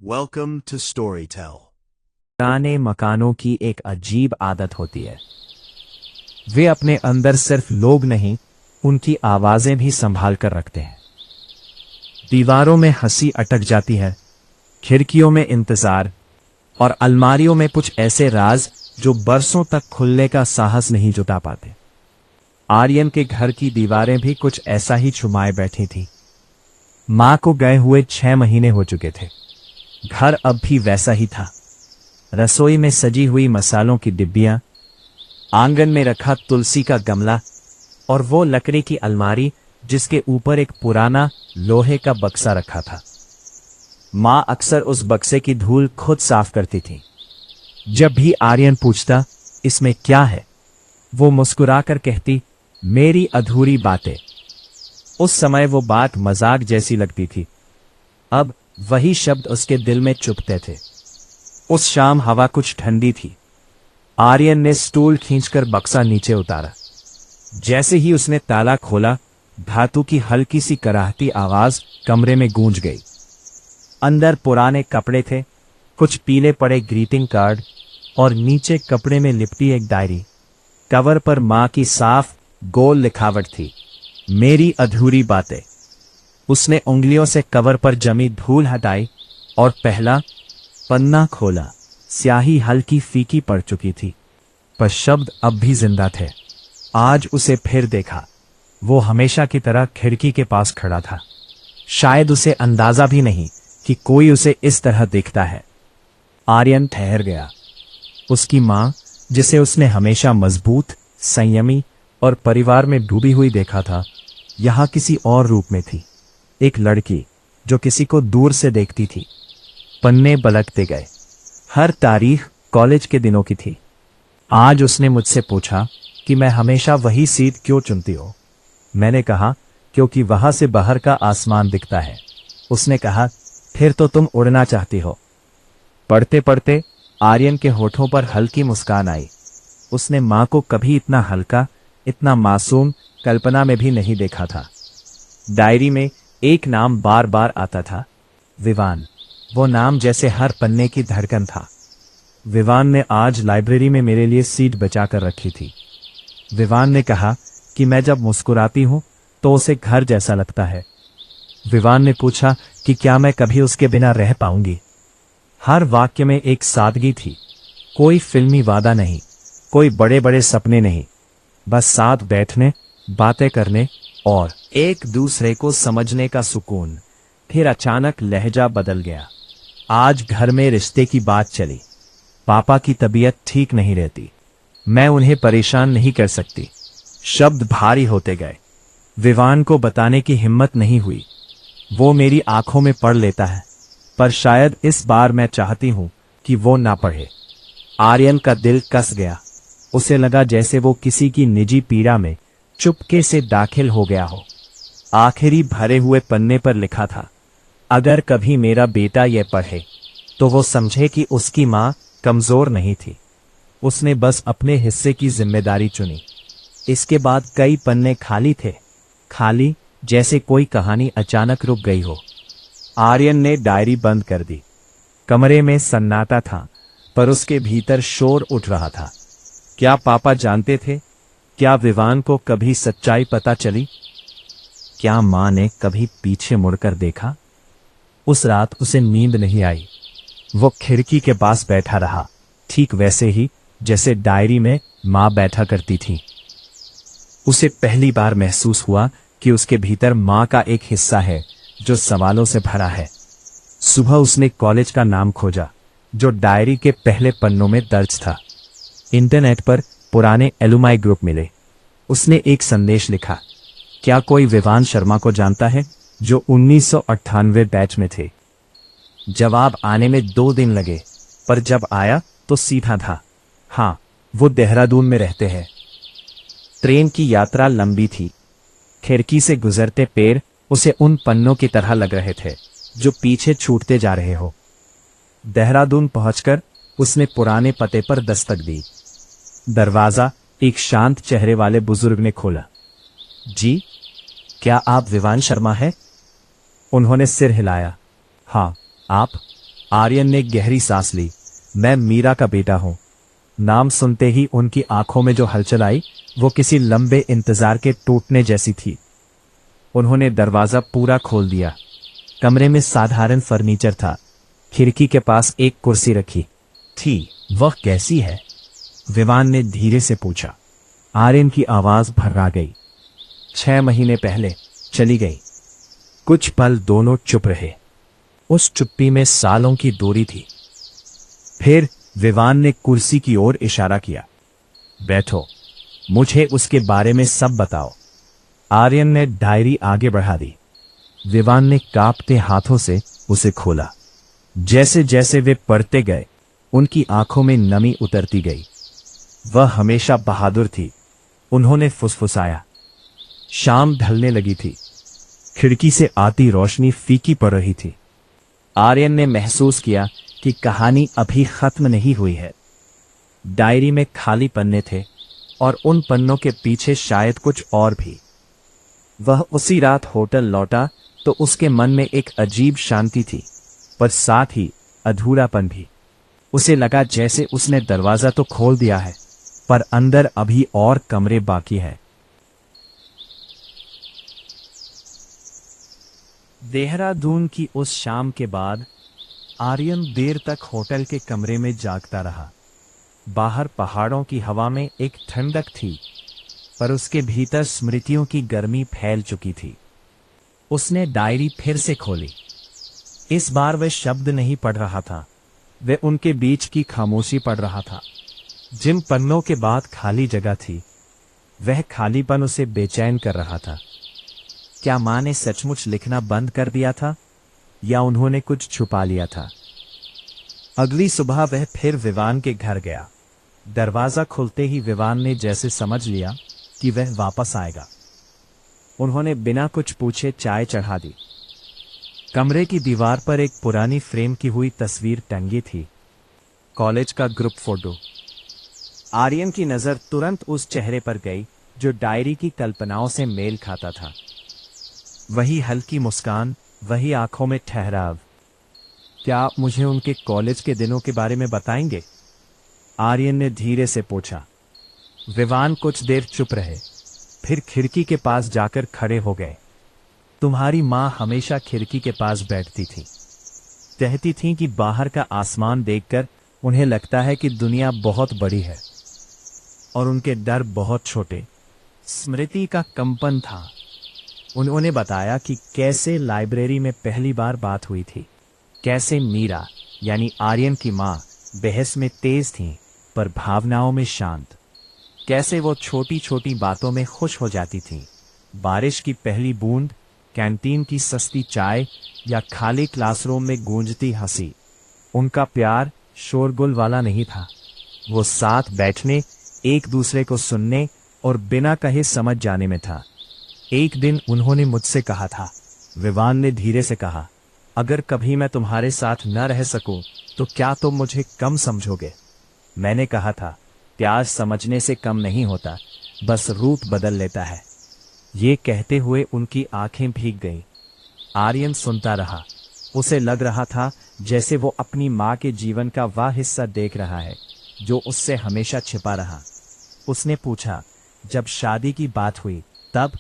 Welcome to Storytell. पुराने मकानों की एक अजीब आदत होती है। वे अपने अंदर सिर्फ लोग नहीं, उनकी आवाजें भी संभाल कर रखते हैं। दीवारों में हंसी अटक जाती है, खिड़कियों में इंतजार, और अलमारियों में कुछ ऐसे राज जो बरसों तक खुलने का साहस नहीं जुटा पाते। आर्यन के घर की दीवारें भी कुछ ऐसा ही छुपाए बैठी थी। मां को गए हुए 6 महीने हो चुके थे। घर अब भी वैसा ही था। रसोई में सजी हुई मसालों की डिब्बियां, आंगन में रखा तुलसी का गमला, और वो लकड़ी की अलमारी जिसके ऊपर एक पुराना लोहे का बक्सा रखा था। मां अक्सर उस बक्से की धूल खुद साफ करती थी। जब भी आर्यन पूछता, इसमें क्या है, वो मुस्कुराकर कहती, मेरी अधूरी बातें। उस समय वो बात मजाक जैसी लगती थी। अब वही शब्द उसके दिल में चुभते थे। उस शाम हवा कुछ ठंडी थी। आर्यन ने स्टूल खींचकर बक्सा नीचे उतारा। जैसे ही उसने ताला खोला, धातु की हल्की सी कराहती आवाज कमरे में गूंज गई। अंदर पुराने कपड़े थे, कुछ पीले पड़े ग्रीटिंग कार्ड, और नीचे कपड़े में लिपटी एक डायरी। कवर पर मां की साफ गोल लिखावट थी, मेरी अधूरी बातें। उसने उंगलियों से कवर पर जमी धूल हटाई और पहला पन्ना खोला। स्याही हल्की फीकी पड़ चुकी थी, पर शब्द अब भी जिंदा थे। आज उसे फिर देखा। वो हमेशा की तरह खिड़की के पास खड़ा था। शायद उसे अंदाजा भी नहीं कि कोई उसे इस तरह देखता है। आर्यन ठहर गया। उसकी मां, जिसे उसने हमेशा मजबूत, संयमी और परिवार में डूबी हुई देखा था, यहां किसी और रूप में थी। एक लड़की जो किसी को दूर से देखती थी। पन्ने पलटते गए। हर तारीख कॉलेज के दिनों की थी। आज उसने मुझसे पूछा कि मैं हमेशा वही सीट क्यों चुनती हो। मैंने कहा, क्योंकि वहां से बाहर का आसमान दिखता है। उसने कहा, फिर तो तुम उड़ना चाहती हो। पढ़ते पढ़ते आर्यन के होठों पर हल्की मुस्कान आई। उसने मां को कभी इतना हल्का, इतना मासूम कल्पना में भी नहीं देखा था। डायरी में एक नाम बार बार आता था, विवान। वो नाम जैसे हर पन्ने की धड़कन था। विवान ने आज लाइब्रेरी में मेरे लिए सीट बचा कर रखी थी। विवान ने कहा कि मैं जब मुस्कुराती हूं तो उसे घर जैसा लगता है। विवान ने पूछा कि क्या मैं कभी उसके बिना रह पाऊंगी। हर वाक्य में एक सादगी थी। कोई फिल्मी वादा नहीं, कोई बड़े बड़े सपने नहीं, बस साथ बैठने, बातें करने और एक दूसरे को समझने का सुकून। फिर अचानक लहजा बदल गया। आज घर में रिश्ते की बात चली। पापा की तबीयत ठीक नहीं रहती। मैं उन्हें परेशान नहीं कर सकती। शब्द भारी होते गए। विवान को बताने की हिम्मत नहीं हुई। वो मेरी आंखों में पढ़ लेता है, पर शायद इस बार मैं चाहती हूं कि वो ना पढ़े। आर्यन का दिल कस गया। उसे लगा जैसे वो किसी की निजी पीड़ा में चुपके से दाखिल हो गया हो। आखिरी भरे हुए पन्ने पर लिखा था, अगर कभी मेरा बेटा यह पढ़े तो वो समझे कि उसकी मां कमजोर नहीं थी। उसने बस अपने हिस्से की जिम्मेदारी चुनी। इसके बाद कई पन्ने खाली थे, खाली जैसे कोई कहानी अचानक रुक गई हो। आर्यन ने डायरी बंद कर दी। कमरे में सन्नाटा था, पर उसके भीतर शोर उठ रहा था। क्या पापा जानते थे? क्या विवान को कभी सच्चाई पता चली? क्या मां ने कभी पीछे मुड़कर देखा? उस रात उसे नींद नहीं आई। वो खिड़की के पास बैठा रहा, ठीक वैसे ही जैसे डायरी में मां बैठा करती थी। उसे पहली बार महसूस हुआ कि उसके भीतर मां का एक हिस्सा है जो सवालों से भरा है। सुबह उसने कॉलेज का नाम खोजा, जो डायरी के पहले पन्नों में दर्ज था। इंटरनेट पर पुराने एलुमाई ग्रुप मिले। उसने एक संदेश लिखा, क्या कोई विवान शर्मा को जानता है, जो 1998 बैच में थे। जवाब आने में 2 दिन लगे, पर जब आया तो सीधा था, हाँ, वो देहरादून में रहते हैं। ट्रेन की यात्रा लंबी थी। खिड़की से गुजरते पैर उसे उन पन्नों की तरह लग रहे थे जो पीछे छूटते जा रहे हो। देहरादून पहुंचकर उसने पुराने पते पर दस्तक दी। दरवाजा एक शांत चेहरे वाले बुजुर्ग ने खोला। जी, क्या आप विवान शर्मा हैं? उन्होंने सिर हिलाया। हाँ, आप? आर्यन ने गहरी सांस ली। मैं मीरा का बेटा हूं। नाम सुनते ही उनकी आंखों में जो हलचल आई वो किसी लंबे इंतजार के टूटने जैसी थी। उन्होंने दरवाजा पूरा खोल दिया। कमरे में साधारण फर्नीचर था। खिड़की के पास एक कुर्सी रखी थी। वह कैसी है? विवान ने धीरे से पूछा। आर्यन की आवाज भर्रा गई। 6 महीने पहले चली गई। कुछ पल दोनों चुप रहे। उस चुप्पी में सालों की दूरी थी। फिर विवान ने कुर्सी की ओर इशारा किया। बैठो, मुझे उसके बारे में सब बताओ। आर्यन ने डायरी आगे बढ़ा दी। विवान ने कांपते हाथों से उसे खोला। जैसे जैसे वे पढ़ते गए उनकी आंखों में नमी उतरती गई। वह हमेशा बहादुर थी, उन्होंने फुसफुसाया। शाम ढलने लगी थी। खिड़की से आती रोशनी फीकी पड़ रही थी। आर्यन ने महसूस किया कि कहानी अभी खत्म नहीं हुई है। डायरी में खाली पन्ने थे और उन पन्नों के पीछे शायद कुछ और भी। वह उसी रात होटल लौटा तो उसके मन में एक अजीब शांति थी, पर साथ ही अधूरापन भी। उसे लगा जैसे उसने दरवाजा तो खोल दिया है, पर अंदर अभी और कमरे बाकी है। देहरादून की उस शाम के बाद आर्यन देर तक होटल के कमरे में जागता रहा। बाहर पहाड़ों की हवा में एक ठंडक थी, पर उसके भीतर स्मृतियों की गर्मी फैल चुकी थी। उसने डायरी फिर से खोली। इस बार वह शब्द नहीं पढ़ रहा था, वह उनके बीच की खामोशी पढ़ रहा था। जिन पन्नों के बाद खाली जगह थी, वह खालीपन उसे बेचैन कर रहा था। क्या मां ने सचमुच लिखना बंद कर दिया था, या उन्होंने कुछ छुपा लिया था? अगली सुबह वह फिर विवान के घर गया। दरवाजा खुलते ही विवान ने जैसे समझ लिया कि वह वापस आएगा। उन्होंने बिना कुछ पूछे चाय चढ़ा दी। कमरे की दीवार पर एक पुरानी फ्रेम की हुई तस्वीर टंगी थी, कॉलेज का ग्रुप फोटो। आर्यन की नजर तुरंत उस चेहरे पर गई जो डायरी की कल्पनाओं से मेल खाता था। वही हल्की मुस्कान, वही आंखों में ठहराव। क्या आप मुझे उनके कॉलेज के दिनों के बारे में बताएंगे? आर्यन ने धीरे से पूछा। विवान कुछ देर चुप रहे, फिर खिड़की के पास जाकर खड़े हो गए। तुम्हारी मां हमेशा खिड़की के पास बैठती थी। कहती थी कि बाहर का आसमान देखकर उन्हें लगता है कि दुनिया बहुत बड़ी है और उनके डर बहुत छोटे। स्मृति का कंपन था। उन्होंने बताया कि कैसे लाइब्रेरी में पहली बार बात हुई थी, कैसे मीरा यानी आर्यन की मां बहस में तेज थीं पर भावनाओं में शांत, कैसे वो छोटी छोटी बातों में खुश हो जाती थीं। बारिश की पहली बूंद, कैंटीन की सस्ती चाय या खाली क्लासरूम में गूंजती हंसी। उनका प्यार शोरगुल वाला नहीं था, वो साथ बैठने, एक दूसरे को सुनने और बिना कहे समझ जाने में था। एक दिन उन्होंने मुझसे कहा था, विवान ने धीरे से कहा, अगर कभी मैं तुम्हारे साथ न रह सकूं तो क्या तुम मुझे कम समझोगे? मैंने कहा था, प्यार समझने से कम नहीं होता, बस रूप बदल लेता है। ये कहते हुए उनकी आंखें भीग गईं। आर्यन सुनता रहा। उसे लग रहा था जैसे वो अपनी मां के जीवन का वह हिस्सा देख रहा है जो उससे हमेशा छिपा रहा। उसने पूछा, जब शादी की बात हुई तब?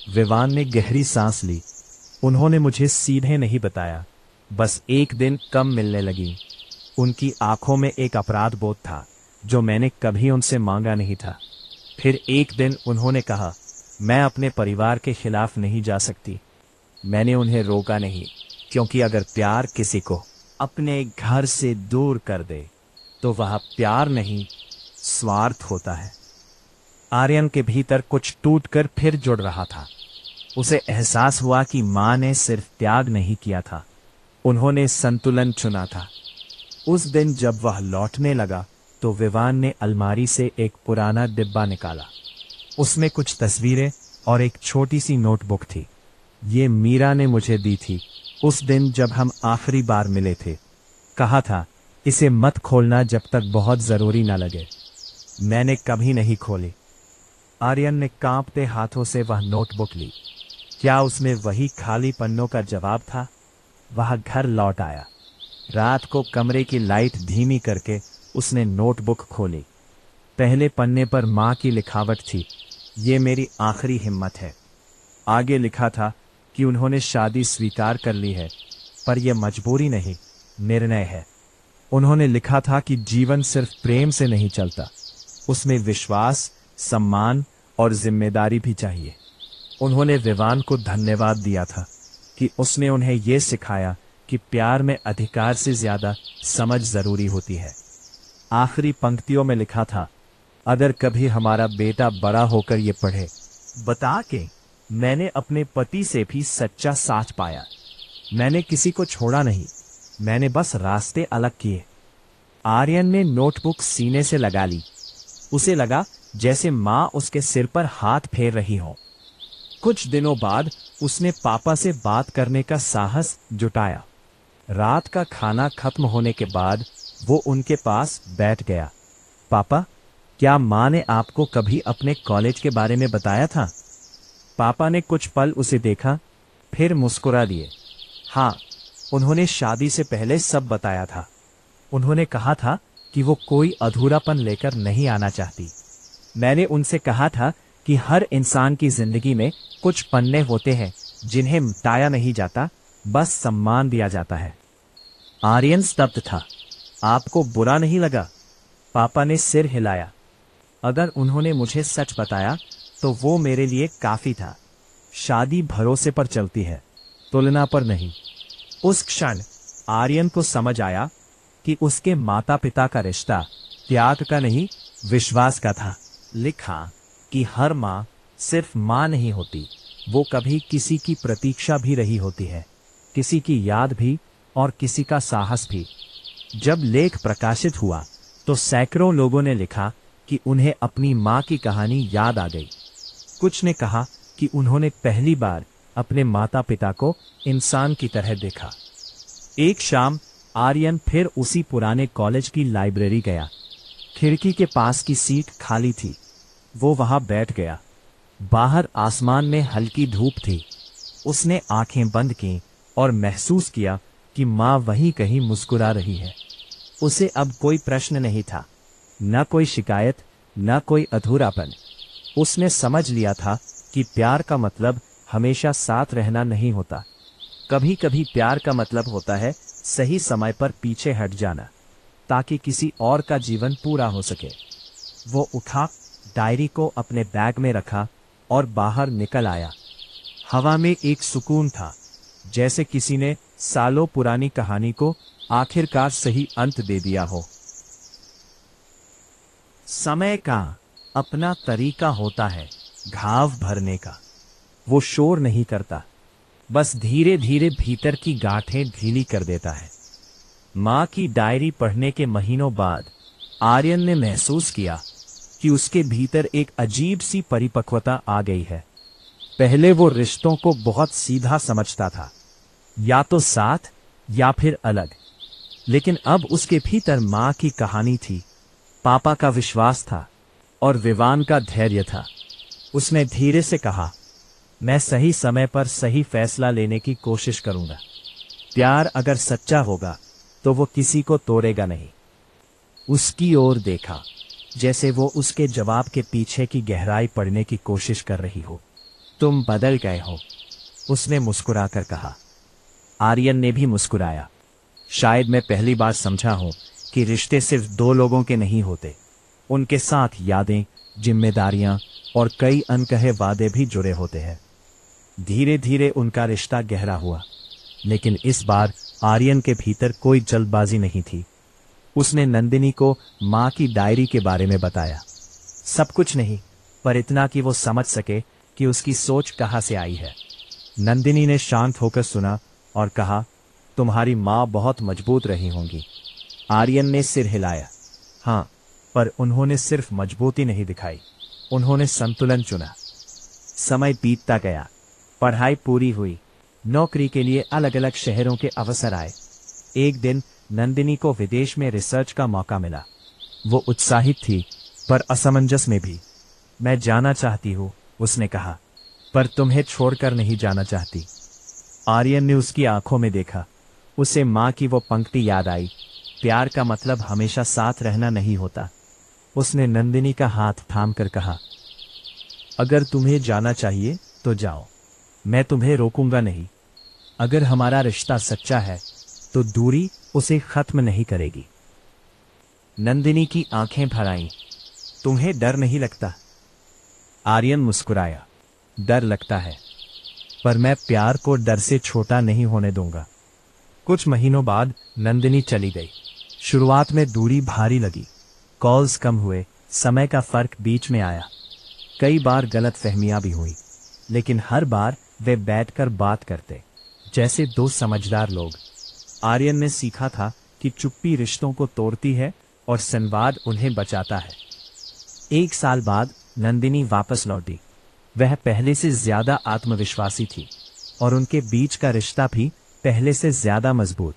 विवान ने गहरी सांस ली। उन्होंने मुझे सीधे नहीं बताया, बस एक दिन कम मिलने लगी। उनकी आंखों में एक अपराध बोध था जो मैंने कभी उनसे मांगा नहीं था। फिर एक दिन उन्होंने कहा, मैं अपने परिवार के खिलाफ नहीं जा सकती। मैंने उन्हें रोका नहीं, क्योंकि अगर प्यार किसी को अपने घर से दूर कर दे तो वह प्यार नहीं, स्वार्थ होता है। आर्यन के भीतर कुछ टूटकर फिर जुड़ रहा था। उसे एहसास हुआ कि मां ने सिर्फ त्याग नहीं किया था, उन्होंने संतुलन चुना था। उस दिन जब वह लौटने लगा तो विवान ने अलमारी से एक पुराना डिब्बा निकाला। उसमें कुछ तस्वीरें और एक छोटी सी नोटबुक थी। ये मीरा ने मुझे दी थी उस दिन जब हम आखिरी बार मिले थे। कहा था, इसे मत खोलना जब तक बहुत जरूरी ना लगे। मैंने कभी नहीं खोली। आर्यन ने कांपते हाथों से वह नोटबुक ली। क्या उसमें वही खाली पन्नों का जवाब था? वह घर लौट आया। रात को कमरे की लाइट धीमी करके उसने नोटबुक खोली। पहले पन्ने पर माँ की लिखावट थी, ये मेरी आखिरी हिम्मत है। आगे लिखा था कि उन्होंने शादी स्वीकार कर ली है, पर यह मजबूरी नहीं, निर्णय है। उन्होंने लिखा था कि जीवन सिर्फ प्रेम से नहीं चलता, उसमें विश्वास, सम्मान और जिम्मेदारी भी चाहिए। उन्होंने विवान को धन्यवाद दिया था कि उसने उन्हें यह सिखाया कि प्यार में अधिकार से ज्यादा समझ जरूरी होती है। आखिरी पंक्तियों में लिखा था, अगर कभी हमारा बेटा बड़ा होकर ये पढ़े, बता के मैंने अपने पति से भी सच्चा साथ पाया। मैंने किसी को छोड़ा नहीं, मैंने बस रास्ते अलग किए। आर्यन ने नोटबुक सीने से लगा ली। उसे लगा जैसे माँ उसके सिर पर हाथ फेर रही हो। कुछ दिनों बाद उसने पापा से बात करने का साहस जुटाया। रात का खाना खत्म होने के बाद वो उनके पास बैठ गया। पापा, क्या माँ ने आपको कभी अपने कॉलेज के बारे में बताया था? पापा ने कुछ पल उसे देखा, फिर मुस्कुरा दिए। हाँ, उन्होंने शादी से पहले सब बताया था। उन्होंने कहा था कि वो कोई अधूरापन लेकर नहीं आना चाहती। मैंने उनसे कहा था कि हर इंसान की जिंदगी में कुछ पन्ने होते हैं जिन्हें मिटाया नहीं जाता, बस सम्मान दिया जाता है। आर्यन स्तब्ध था। आपको बुरा नहीं लगा? पापा ने सिर हिलाया। अगर उन्होंने मुझे सच बताया तो वो मेरे लिए काफी था। शादी भरोसे पर चलती है, तुलना पर नहीं। उस क्षण आर्यन को समझ आया कि उसके माता पिता का रिश्ता त्याग का नहीं, विश्वास का था। लिखा कि हर माँ सिर्फ माँ नहीं होती, वो कभी किसी की प्रतीक्षा भी रही होती है, किसी की याद भी और किसी का साहस भी। जब लेख प्रकाशित हुआ तो सैकड़ों लोगों ने लिखा कि उन्हें अपनी माँ की कहानी याद आ गई। कुछ ने कहा कि उन्होंने पहली बार अपने माता पिता को इंसान की तरह देखा। एक शाम आर्यन फिर उसी पुराने कॉलेज की लाइब्रेरी गया। खिड़की के पास की सीट खाली थी। वो वहां बैठ गया। बाहर आसमान में हल्की धूप थी। उसने आंखें बंद की और महसूस किया कि माँ वहीं कहीं मुस्कुरा रही है। उसे अब कोई प्रश्न नहीं था, न कोई शिकायत, न कोई अधूरापन। उसने समझ लिया था कि प्यार का मतलब हमेशा साथ रहना नहीं होता। कभी कभी प्यार का मतलब होता है सही समय पर पीछे हट जाना, ताकि किसी और का जीवन पूरा हो सके। वो उठा, डायरी को अपने बैग में रखा और बाहर निकल आया। हवा में एक सुकून था, जैसे किसी ने सालों पुरानी कहानी को आखिरकार सही अंत दे दिया हो। समय का अपना तरीका होता है घाव भरने का। वो शोर नहीं करता, बस धीरे धीरे भीतर की गांठें ढीली कर देता है। माँ की डायरी पढ़ने के महीनों बाद आर्यन ने महसूस किया कि उसके भीतर एक अजीब सी परिपक्वता आ गई है। पहले वो रिश्तों को बहुत सीधा समझता था, या तो साथ या फिर अलग। लेकिन अब उसके भीतर माँ की कहानी थी, पापा का विश्वास था और विवान का धैर्य था। उसने धीरे से कहा, मैं सही समय पर सही फैसला लेने की कोशिश करूंगा। प्यार अगर सच्चा होगा तो वो किसी को तोड़ेगा नहीं। उसकी ओर देखा, जैसे वो उसके जवाब के पीछे की गहराई पढ़ने की कोशिश कर रही हो। तुम बदल गए हो, उसने मुस्कुराकर कहा। आर्यन ने भी मुस्कुराया। शायद मैं पहली बार समझा हूं कि रिश्ते सिर्फ दो लोगों के नहीं होते, उनके साथ यादें, जिम्मेदारियां और कई अनकहे वादे भी जुड़े होते हैं। धीरे धीरे उनका रिश्ता गहरा हुआ, लेकिन इस बार आर्यन के भीतर कोई जल्दबाजी नहीं थी। उसने नंदिनी को माँ की डायरी के बारे में बताया। सब कुछ नहीं, पर इतना कि वो समझ सके कि उसकी सोच कहाँ से आई है। नंदिनी ने शांत होकर सुना और कहा, तुम्हारी माँ बहुत मजबूत रही होंगी। आर्यन ने सिर हिलाया। हाँ, पर उन्होंने सिर्फ मजबूती नहीं दिखाई, उन्होंने संतुलन चुना। समय बीतता गया, पढ़ाई पूरी हुई, नौकरी के लिए अलग अलग शहरों के अवसर आए। एक दिन नंदिनी को विदेश में रिसर्च का मौका मिला। वो उत्साहित थी, पर असमंजस में भी। मैं जाना चाहती हूँ, उसने कहा, पर तुम्हें छोड़कर नहीं जाना चाहती। आर्यन ने उसकी आंखों में देखा। उसे माँ की वो पंक्ति याद आई, प्यार का मतलब हमेशा साथ रहना नहीं होता। उसने नंदिनी का हाथ थामकर कहा, अगर तुम्हें जाना चाहिए तो जाओ, मैं तुम्हें रोकूंगा नहीं। अगर हमारा रिश्ता सच्चा है तो दूरी उसे खत्म नहीं करेगी। नंदिनी की आंखें भर आईं। तुम्हें डर नहीं लगता? आर्यन मुस्कुराया, डर लगता है, पर मैं प्यार को डर से छोटा नहीं होने दूंगा। कुछ महीनों बाद नंदिनी चली गई। शुरुआत में दूरी भारी लगी, कॉल्स कम हुए, समय का फर्क बीच में आया। कई बार गलत फहमियां भी हुई, लेकिन हर बार वे बैठकर बात करते, जैसे दो समझदार लोग। आर्यन ने सीखा था कि चुप्पी रिश्तों को तोड़ती है और संवाद उन्हें बचाता है। 1 साल बाद नंदिनी वापस लौटी। वह पहले से ज्यादा आत्मविश्वासी थी और उनके बीच का रिश्ता भी पहले से ज्यादा मजबूत।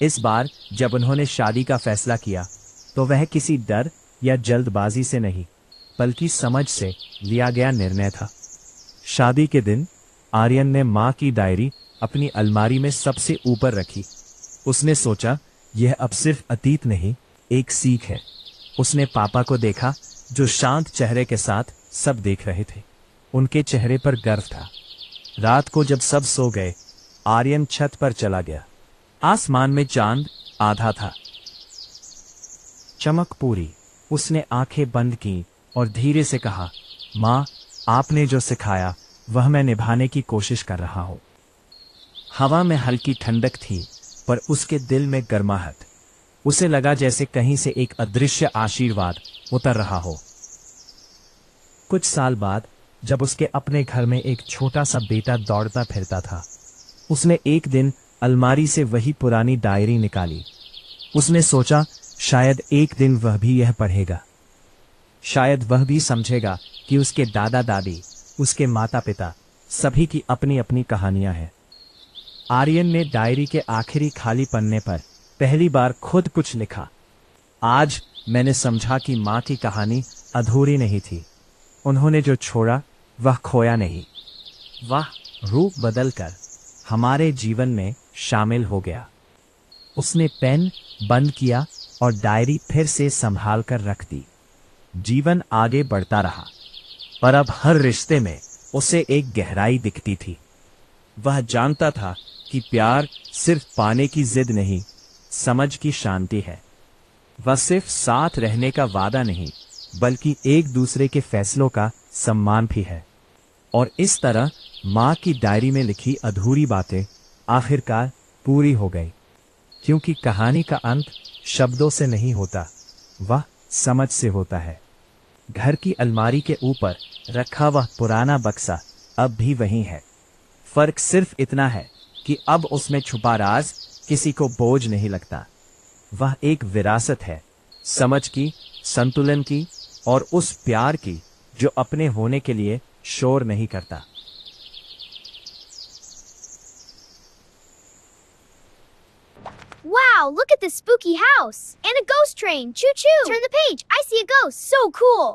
इस बार जब उन्होंने शादी का फैसला किया तो वह किसी डर या जल्दबाजी से नहीं, बल्कि समझ से लिया गया निर्णय था। शादी के दिन आर्यन ने माँ की डायरी अपनी अलमारी में सबसे ऊपर रखी। उसने सोचा, यह अब सिर्फ अतीत नहीं, एक सीख है। उसने पापा को देखा, जो शांत चेहरे के साथ सब देख रहे थे। उनके चेहरे पर गर्व था। रात को जब सब सो गए, आर्यन छत पर चला गया। आसमान में चांद आधा था, चमक पूरी। उसने आंखें बंद की और धीरे से कहा, माँ, आपने जो सिखाया वह मैं निभाने की कोशिश कर रहा हूं। हवा में हल्की ठंडक थी, पर उसके दिल में गर्माहट। उसे लगा जैसे कहीं से एक अदृश्य आशीर्वाद उतर रहा हो। कुछ साल बाद जब उसके अपने घर में एक छोटा सा बेटा दौड़ता फिरता था, उसने एक दिन अलमारी से वही पुरानी डायरी निकाली। उसने सोचा, शायद एक दिन वह भी यह पढ़ेगा। शायद वह भी समझेगा कि उसके दादा दादी, उसके माता पिता, सभी की अपनी अपनी कहानियां हैं। आर्यन ने डायरी के आखिरी खाली पन्ने पर पहली बार खुद कुछ लिखा। आज मैंने समझा कि माँ की कहानी अधूरी नहीं थी। उन्होंने जो छोड़ा वह खोया नहीं, वह रूप बदलकर हमारे जीवन में शामिल हो गया। उसने पेन बंद किया और डायरी फिर से संभाल कर रख दी। जीवन आगे बढ़ता रहा, पर अब हर रिश्ते में उसे एक गहराई दिखती थी। वह जानता था कि प्यार सिर्फ पाने की जिद नहीं, समझ की शांति है। वह सिर्फ साथ रहने का वादा नहीं, बल्कि एक दूसरे के फैसलों का सम्मान भी है। और इस तरह माँ की डायरी में लिखी अधूरी बातें आखिरकार पूरी हो गई, क्योंकि कहानी का अंत शब्दों से नहीं होता, वह समझ से होता है। घर की अलमारी के ऊपर रखा वह पुराना बक्सा अब भी वही है। फर्क सिर्फ इतना है कि अब उसमें छुपा राज किसी को बोझ नहीं लगता। वह एक विरासत है, समझ की, संतुलन की और उस प्यार की जो अपने होने के लिए शोर नहीं करता। Wow, look at this spooky house! And a ghost train! Choo choo! Turn the page! I see a ghost! So cool!